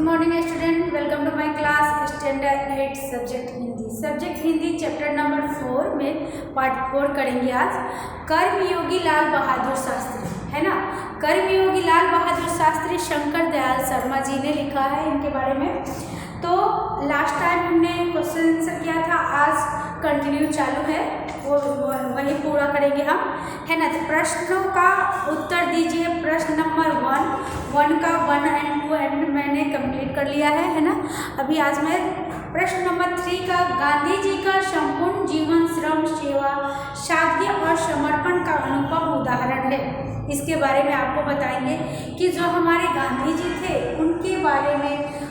Morning student, welcome to my class standard 8 subject Hindi chapter number 4 में part 4 करेंगे आज। कर्मयोगी लाल बहादुर शास्त्री, है ना। कर्मयोगी लाल बहादुर शास्त्री शंकर दयाल शर्मा जी ने लिखा है इनके बारे में। तो लास्ट टाइम हमने क्वेश्चन आंसर किया था, आज कंटिन्यू चालू है, वो वही पूरा करेंगे हम, है ना। तो प्रश्नों का उत्तर दीजिए। प्रश्न नंबर 1 का 1 and 2 एंड मैंने कंप्लीट कर लिया है ना। अभी आज मैं प्रश्न नंबर 3 का गांधी जी का संपूर्ण जीवन श्रम, सेवा, सादगी और समर्पण का अनुपम उदाहरण है, इसके बारे में आपको बताएंगे कि जो हमारे गांधी जी थे उनके बारे में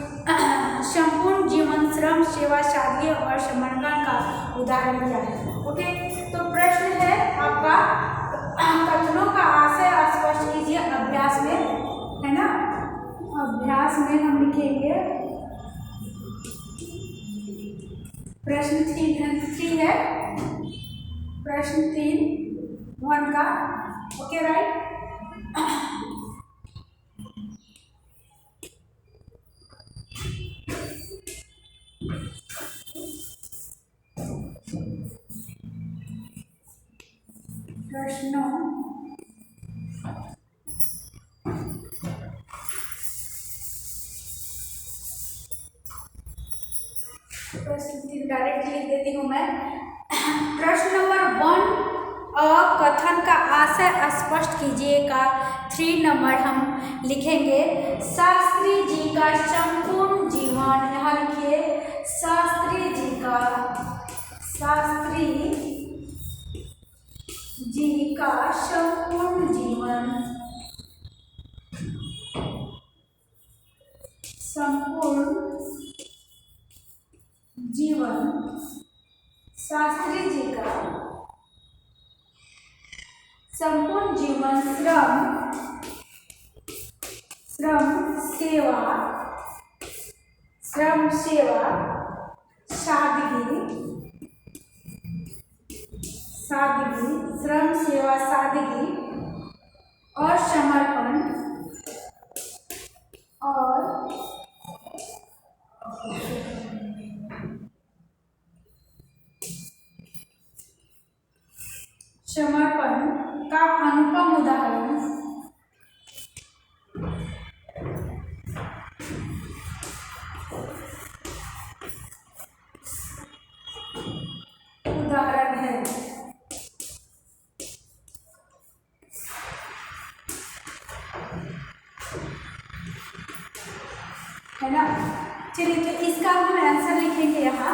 संपूर्ण जीवन श्रम, सेवा, सादगी और समर्पण का उदाहरण क्या है। ओके, तो प्रश्न है आपका, कथनों का आशय स्पष्ट कीजिए अभ्यास में, है ना। अभ्यास में हम लिखेंगे प्रश्न 3 है, प्रश्न 1 का। Okay right. प्रश्न डायरेक्ट लिख देती हूँ मैं। प्रश्न नंबर 1, कथन का आशय स्पष्ट कीजिए का 3 नंबर हम लिखेंगे शास्त्री जी का संपूर्ण जीवन। यहाँ लिखिए शास्त्री जी का संपूर्ण जीवन, शास्त्री जी का संपूर्ण जीवन श्रम, सेवा, सादगी, श्रम, सेवा, सादगी और समर्पण का अनुपम उदाहरण है, है ना। चलिए, तो इसका हम आंसर लिखेंगे यहाँ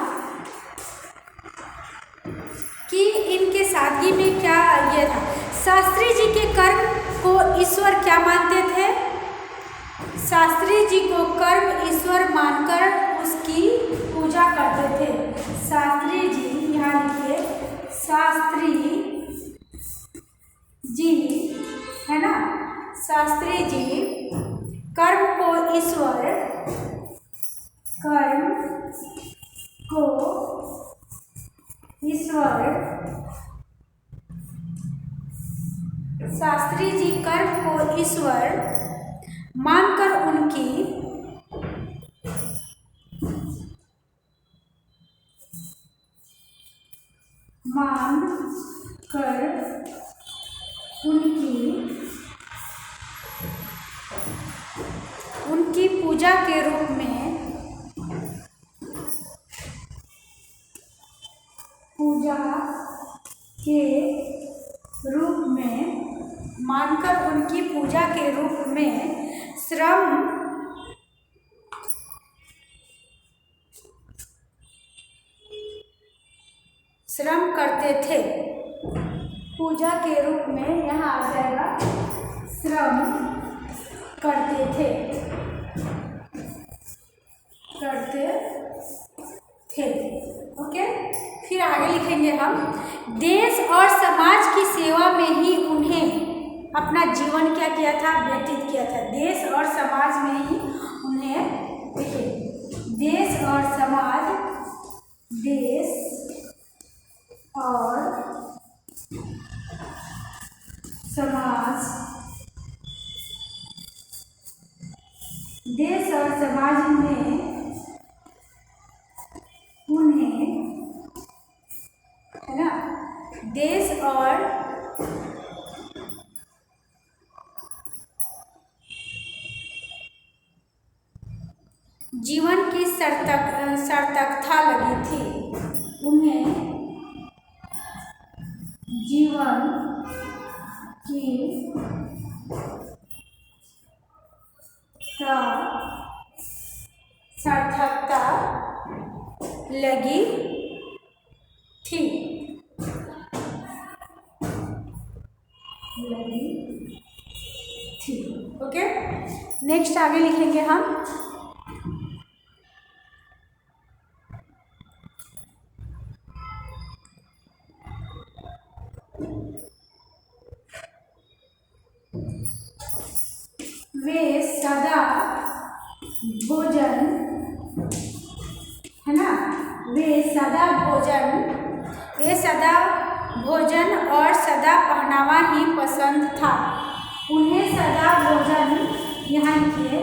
कि इनके सादगी में क्या ये था। शास्त्री जी के कर्म को ईश्वर क्या मानते थे? शास्त्री जी को कर्म ईश्वर मानकर उसकी पूजा करते थे। शास्त्री जी, यहाँ लिखिए शास्त्री जी, है ना। शास्त्री जी कर्म को शास्त्री जी कर्म को ईश्वर मानकर उनकी पूजा के रूप में मानकर उनकी पूजा के रूप में श्रम करते थे। पूजा के रूप में यहाँ आ जाएगा श्रम करते थे। ओके, फिर आगे लिखेंगे हम देश और समाज की सेवा में ही उन्हें अपना जीवन क्या किया था, व्यतीत किया था। देश और समाज में ही उन्हें, देखिए देश और समाज देश और जीवन की सार्थकता लगी थी। उन्हें जीवन की सार्थकता लगी थी। ओके, नेक्स्ट आगे लिखेंगे हम। वे सदा भोजन, है ना, वे सदा भोजन और सदा पहनावा ही पसंद था। उन्हें सदा भोजन, यहाँ लिखिए,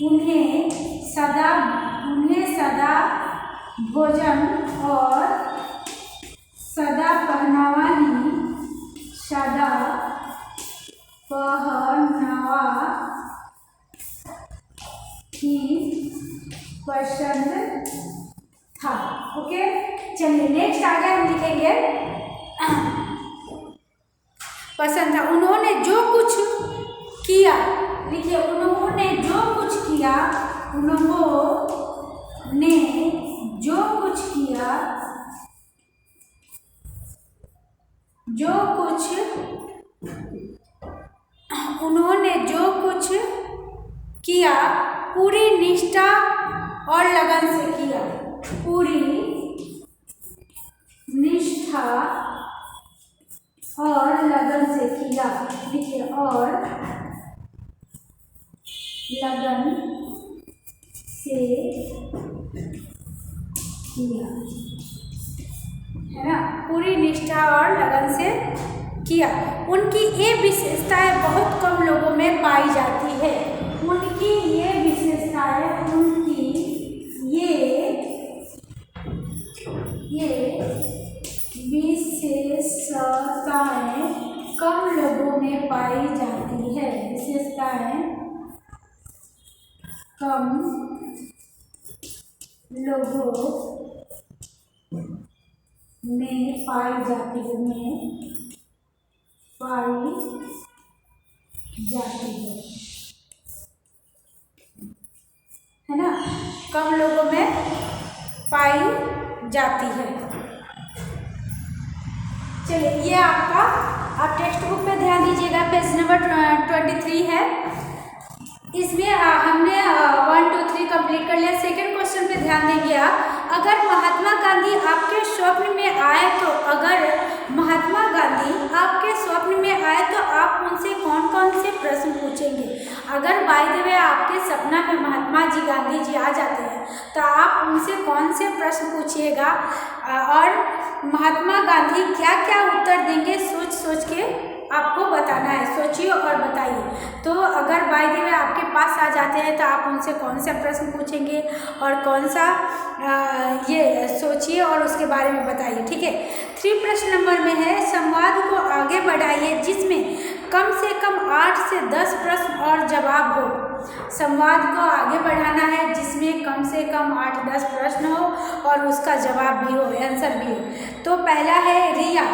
उन्हें सदा भोजन और सदा पहनावा ही पसंद था। ओके, चलिए नेक्स्ट आगे हम लिखेंगे पसंद था। उन्होंने जो कुछ किया, लिखिए, उन्होंने जो कुछ किया, उन्होंने जो कुछ किया, उन्होंने जो कुछ किया पूरी निष्ठा और लगन से किया। पूरी निष्ठा और लगन से किया, देखिए, और लगन से किया, है ना, पूरी निष्ठा और लगन से किया। उनकी ये विशेषताएं बहुत कम लोगों में पाई जाती है। उनकी ये विशेषताएं कम लोगों में पाई जाती है। विशेषताएं कम लोगों में पाई जाती है ना, कम लोगों में पाई जाती है। चलिए, ये आपका, आप टेक्स्ट बुक में ध्यान दीजिएगा, पेज नंबर 23 है। इसमें हमने 1 2 3 कंप्लीट कर लिया। सेकंड क्वेश्चन पे ध्यान देंगे आप। अगर महात्मा गांधी आपके स्वप्न में आए तो आप उनसे कौन कौन से प्रश्न पूछेंगे? अगर बाय द वे आपके सपना में महात्मा जी, गांधी जी आ जाते हैं तो आप उनसे कौन से प्रश्न पूछिएगा और महात्मा गांधी क्या क्या उत्तर देंगे, सोच के आपको बताना है। सोचिए और बताइए। तो अगर बाय द वे आपके पास आ जाते हैं तो आप उनसे कौन सा प्रश्न पूछेंगे और कौन सा, ये सोचिए और उसके बारे में बताइए। ठीक है, 3 प्रश्न नंबर में है, संवाद को आगे बढ़ाइए जिसमें कम से कम 8 से 10 प्रश्न और जवाब हो। संवाद को आगे बढ़ाना है जिसमें कम से कम 8-10 प्रश्न हो और उसका जवाब भी हो, आंसर भी हो। तो पहला है रिया,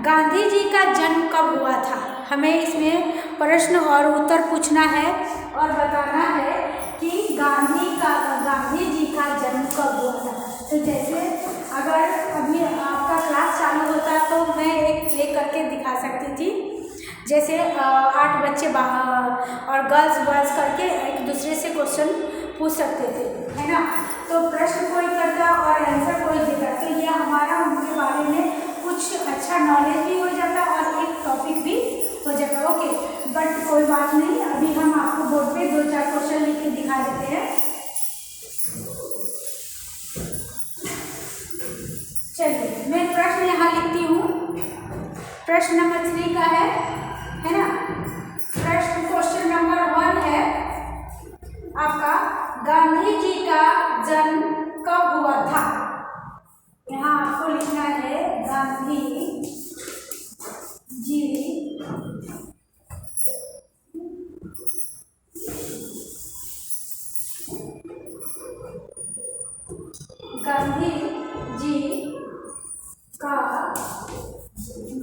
गांधी जी का जन्म कब हुआ था? हमें इसमें प्रश्न और उत्तर पूछना है और बताना है कि गांधी जी का जन्म कब हुआ था। तो जैसे अगर अभी आपका क्लास चालू होता तो मैं एक प्ले करके दिखा सकती थी। जैसे 8 बच्चे और गर्ल्स बॉयज़ करके एक दूसरे से क्वेश्चन पूछ सकते थे, है ना। तो प्रश्न कोई करता और आंसर कोई देता, तो ये हमारा उनके बारे में कुछ अच्छा नॉलेज भी हो जाता और एक टॉपिक भी हो जाता। ओके, बट कोई बात नहीं, अभी हम आपको बोर्ड पे 2-4 क्वेश्चन लिख के दिखा देते हैं। चलिए, मैं प्रश्न यहाँ लिखती हूँ। प्रश्न नंबर 3 का है ना। प्रश्न क्वेश्चन नंबर 1 है आपका, गांधी जी का जन्म कब हुआ था? यहाँ आपको लिखना है गांधी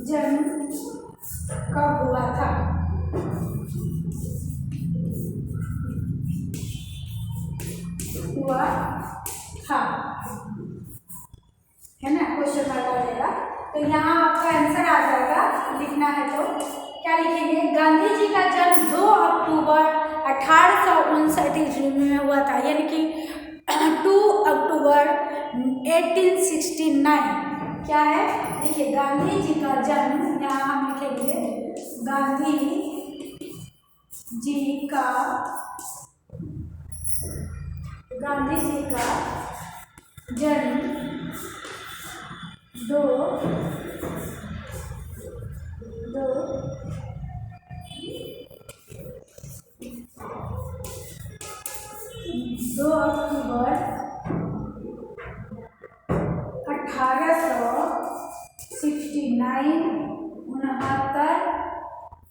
जन्म कब हुआ था? हुआ था, है ना, क्वेश्चन मार्क आ जाएगा। तो यहाँ आपका आंसर आ जाएगा, लिखना है तो क्या लिखेंगे? गांधी जी का जन्म 2 अक्टूबर 1859 ईस्वी में हुआ था, यानी कि 2 अक्टूबर 1869। क्या है? देखिए, गांधी जी का जन्म, यहाँ हम लिखेंगे गांधी जी का जन्म 2 अक्टूबर 1869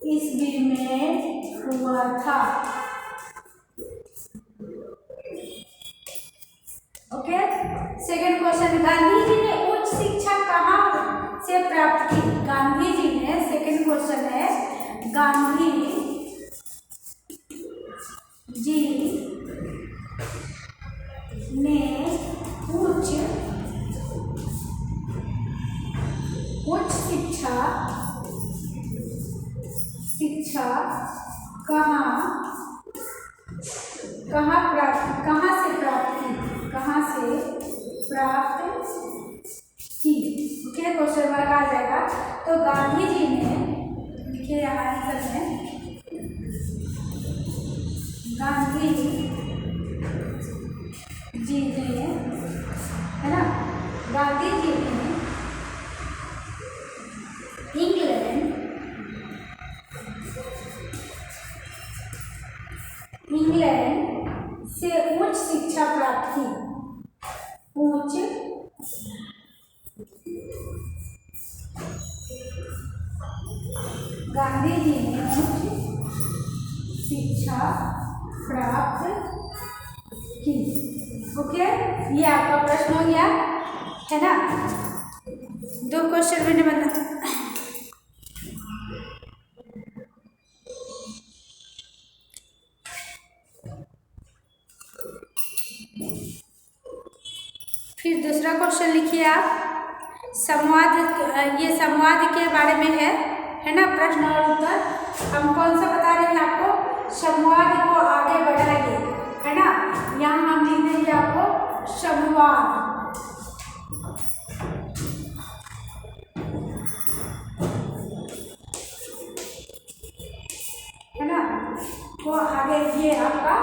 ईस्वी में हुआ था। Okay, second question, Gandhi ji ने उच्च शिक्षा कहाँ से प्राप्त की? गांधी जी ने, सेकंड क्वेश्चन है, गांधी जी ने उच्च शिक्षा कहाँ से प्राप्त की? ओके, क्वेश्चन मार्क आ जाएगा। तो गांधी जी ने, देखिए यहाँ आंसर में, गांधी जी ने, है ना, गांधी जी ने इंग्लैंड से उच्च शिक्षा प्राप्त की। गांधी जी ने उच्च शिक्षा प्राप्त की। ओके, ये आपका प्रश्न हो गया, है ना। 2 क्वेश्चन मैंने बना। फिर दूसरा क्वेश्चन लिखिए आप, संवाद, ये संवाद के बारे में है ना, प्रश्न और उत्तर। हम कौन सा बता रहे हैं आपको? संवाद को आगे बढ़ाइए, है ना। यहाँ हम लिख देंगे आपको संवाद, है ना, तो आगे ये आपका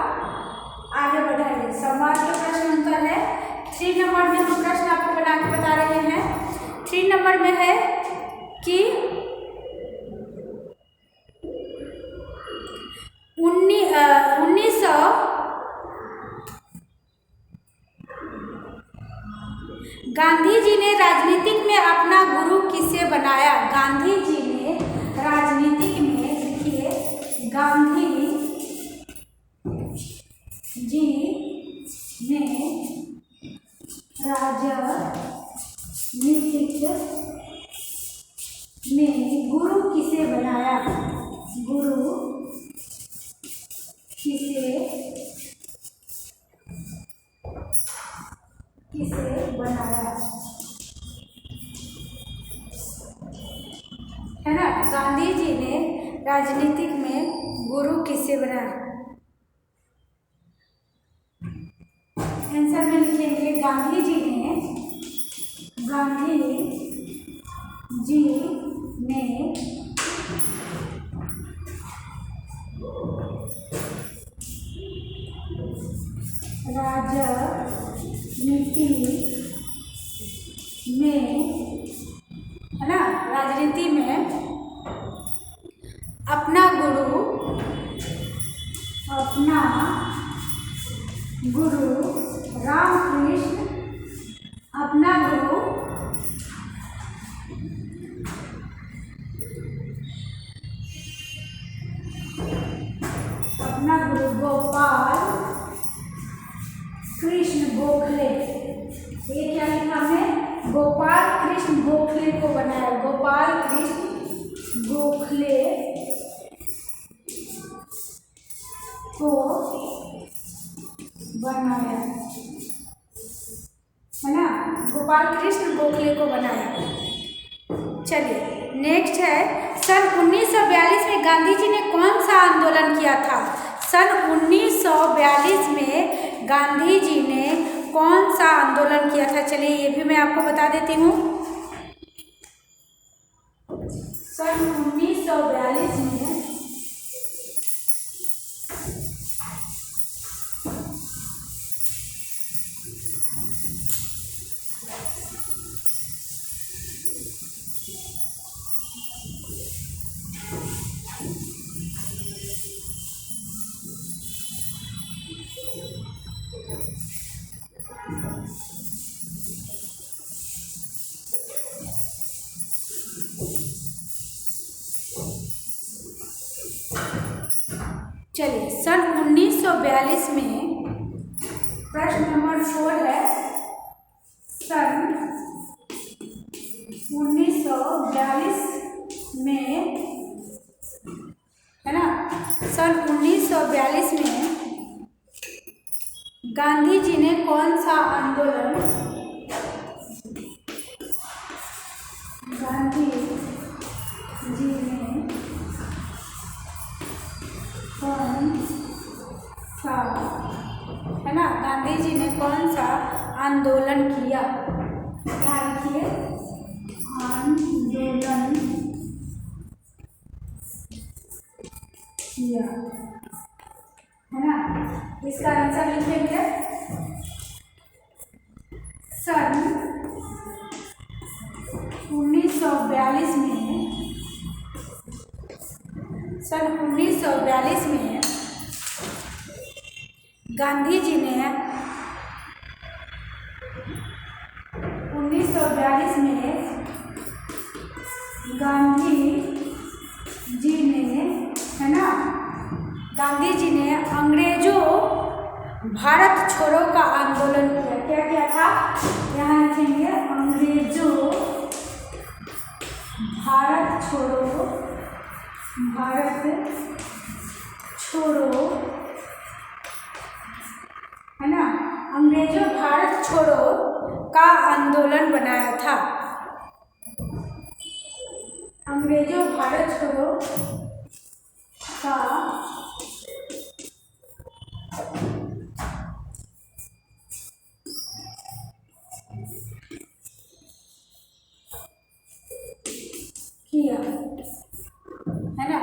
आगे बढ़ाइए। संवाद के प्रश्न उत्तर है। 3 नंबर में हम प्रश्न आपको बना के बता रहे हैं। 3 नंबर में है कि 1900 गांधी जी ने राजनीतिक में अपना गुरु किसे बनाया? गांधी जी ने राजनीतिक में, लिखिए, गांधी जी ने राजनीतिक में गुरु किसे बनाया? गुरु किसे बनाया, है ना। गांधी जी ने राजनीतिक में गुरु किसे बनाया? आंसर में लिखेंगे गांधी जी ने राजनीति में अपना गुरु रामकृष्ण, अपना गुरु गोपाल कृष्ण गोखले, ये क्या लिखा है? गोपाल कृष्ण गोखले को बनाया। गोपाल कृष्ण गोखले को बनाया, है ना, गोपाल कृष्ण गोखले को बनाया। चलिए नेक्स्ट है, सन 1942 में गांधी जी ने कौन सा आंदोलन किया था? सन 1942 में गांधी जी ने कौन सा आंदोलन किया था? चलिए ये भी मैं आपको बता देती हूँ। सन 1942 में चलिए सन 1942 में प्रश्न नंबर 4 है, सन 1942 में, है ना, सन 1942 में गांधी जी ने कौन सा आंदोलन, गांधी जी ने कौन सा, है ना, गांधी जी ने कौन सा आंदोलन किया? क्या लिखिए, आंदोलन किया, है ना। इसका आंसर लिखेंगे, सन 1942 में, सन 1942 में गांधी जी ने 1942 में गांधी जी ने, है ना, गांधी जी ने अंग्रेजों भारत छोड़ो का आंदोलन किया। क्या किया था? यहाँ लिखेंगे, अंग्रेजों भारत छोड़ो, भारत छोड़ो, है ना, अंग्रेजों भारत छोड़ो का आंदोलन बनाया था। अंग्रेजों भारत छोड़ो का किया, है ना,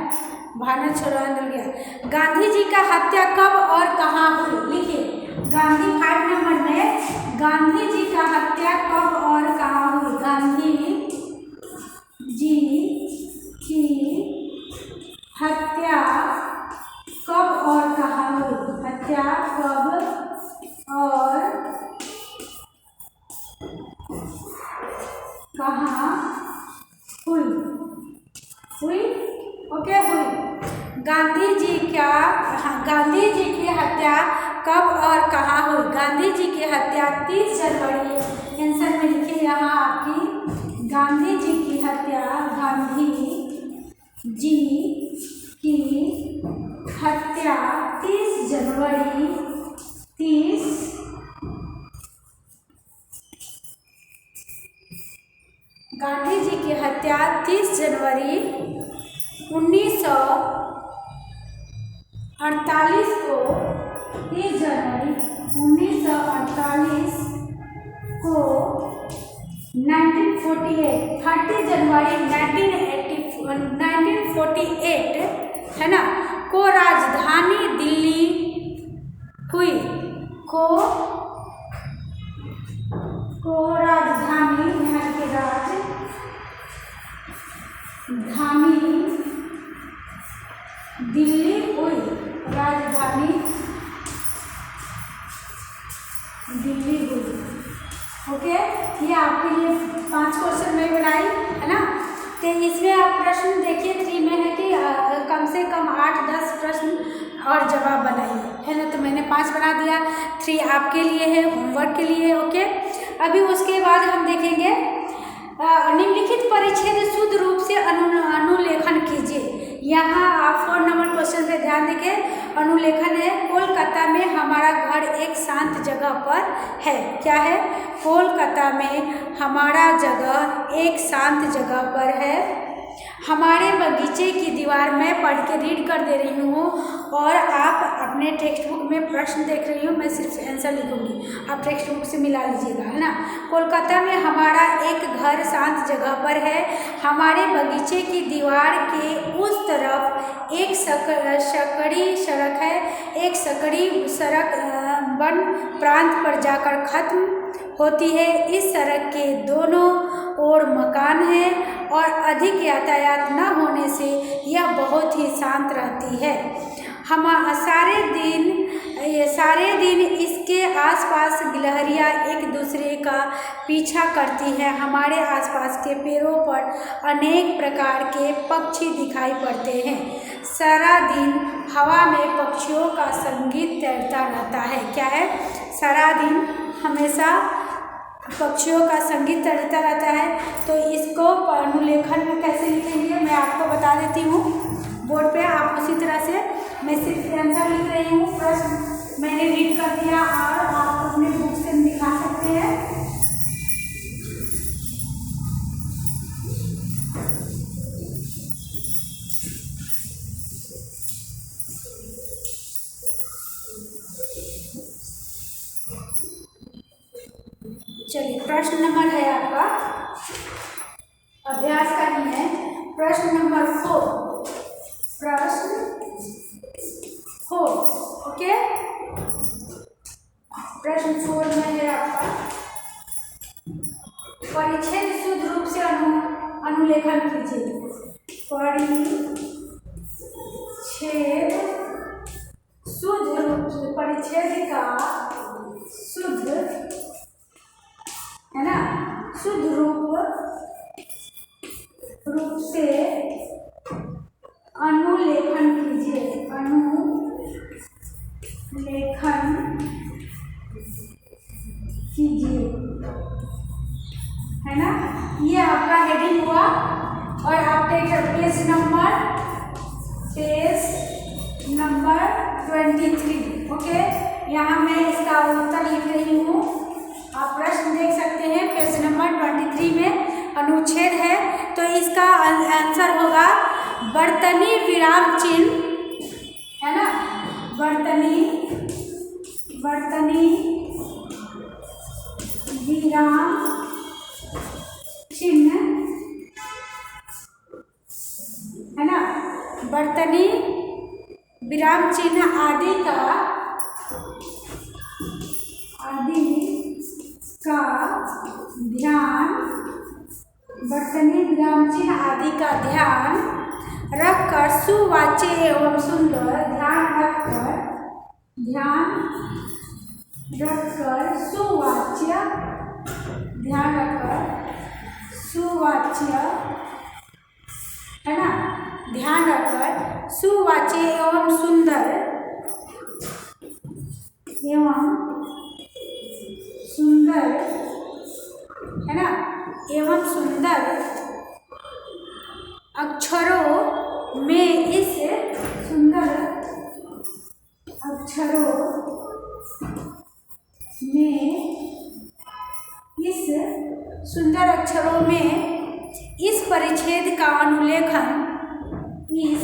भारत छोड़ो आंदोलन किया। गांधी जी का हत्या कब और कहाँ हुई? लिखिए, गांधी 5 नंबर में गांधी जी का हत्या कब और कहाँ हुई? गांधी जी की हत्या कब और कहाँ हुई? हत्या कब और कहाँ हुई? हुई, ओके, हुई। गांधी जी क्या, हाँ, गांधी जी की हत्या कब और कहाँ हुई? गांधी जी की हत्या 30 जनवरी, आंसर में लिखिए यहाँ आपकी, गांधी जी की हत्या, गांधी जी की हत्या 30 जनवरी, 30 गांधी जी की हत्या 30 जनवरी 1948 को, 30 जनवरी 1948 को 1948, 30 जनवरी 1948, है ना, को राजधानी दिल्ली हुई, को राजधानी, यहाँ की राजधानी दिल्ली हुई, राजधानी दिल्ली हुई। ओके, ये आपके लिए 5 क्वेश्चन मैं बनाई, है ना। तो इसमें आप प्रश्न देखिए 3 में है कि कम से कम 8-10 प्रश्न और जवाब बनाइए, है ना। तो मैंने 5 बना दिया, 3 आपके लिए है, होमवर्क के लिए। ओके, अभी उसके बाद हम देखेंगे निम्नलिखित परिच्छेद शुद्ध रूप से अनुलेखन यहाँ देखिए अनुलेखन है, कोलकाता में हमारा घर एक शांत जगह पर है। क्या है? कोलकाता में हमारा जगह एक शांत जगह पर है। हमारे बगीचे की दीवार में पढ़ के रीड कर दे रही हूँ और आप अपने टेक्स्ट बुक में प्रश्न देख रही हूँ, मैं सिर्फ आंसर लिखूंगी, आप टेक्स्ट बुक से मिला लीजिएगा, है ना। कोलकाता में हमारा एक घर शांत जगह पर है। हमारे बगीचे की दीवार के उस तरफ एक सकड़ी सड़क है। एक सकड़ी सड़क वन प्रांत पर जाकर खत्म होती है। इस सड़क के दोनों ओर मकान है और अधिक यातायात न होने से यह बहुत ही शांत रहती है। हम सारे दिन इसके आसपास गिलहरियाँ एक दूसरे का पीछा करती हैं। हमारे आसपास के पेड़ों पर अनेक प्रकार के पक्षी दिखाई पड़ते हैं। सारा दिन हवा में पक्षियों का संगीत तैरता रहता है। क्या है? सारा दिन हमेशा पक्षियों का संगीत तैरता रहता है। तो इसको अनुलेखन में कैसे लिखेंगे मैं आपको बता देती हूँ बोर्ड पे। आप उसी तरह से, मैं सिर्फ आंसर लिख रही हूँ, प्रश्न मैंने रीड कर दिया और आप अपने बुक से दिखा सकते हैं। चलिए, प्रश्न नंबर है आपका, अभ्यास करनी है। प्रश्न नंबर 4, प्रश्न 4, ओके। प्रश्न 4 में है आपका परिच्छेद शुद्ध रूप से अनुलेखन कीजिए। परिच्छेद शुद्ध रूप से, परिच्छेद का शुद्ध, है ना, शुद्ध रूप से अनुलेखन कीजिए। अनुलेखन कीजिए, है ना। ये आपका हेडिंग हुआ और आप पेज नंबर 23, ओके। यहाँ मैं इसका उत्तर लिख रही हूँ, आप प्रश्न देख सकते हैं। पेज नंबर 23 में अनुच्छेद है, तो इसका आंसर होगा बर्तनी विराम चिन्ह, है ना। बर्तनी विराम चिन्ह, है ना। बर्तनी विराम चिन्ह आदि का ध्यान, बर्तनी विराम चिन्ह आदि का ध्यान रखकर सुवाच्य एवं सुंदर, ध्यान रखकर सुवाच्य, है ना, ध्यान रखकर सुवाच्य एवं सुंदर है ना, एवं सुंदर अक्षरों में इस सुंदर अक्षरों में इस परिच्छेद का अनुलेखन, इस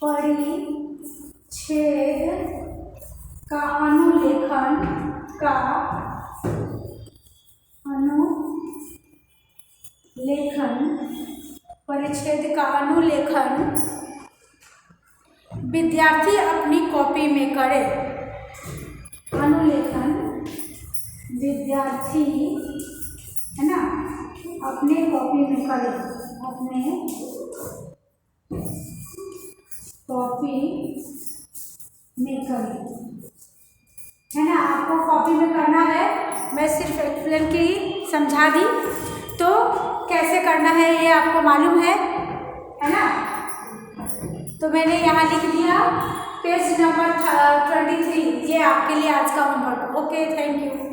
परिच्छेद का अनुलेखन परिच्छेद का अनुलेखन विद्यार्थी अपनी कॉपी में करे। अनुलेखन विद्यार्थी, है ना, अपने कॉपी में करे, अपने कॉपी में करे, है ना। आपको कॉपी में करना है, मैं सिर्फ एक्सप्लेन की समझा दी, तो कैसे करना है ये आपको मालूम है ना। तो मैंने यहाँ लिख दिया पेज नंबर 23, ये आपके लिए आज का होमवर्क। Okay, thank you.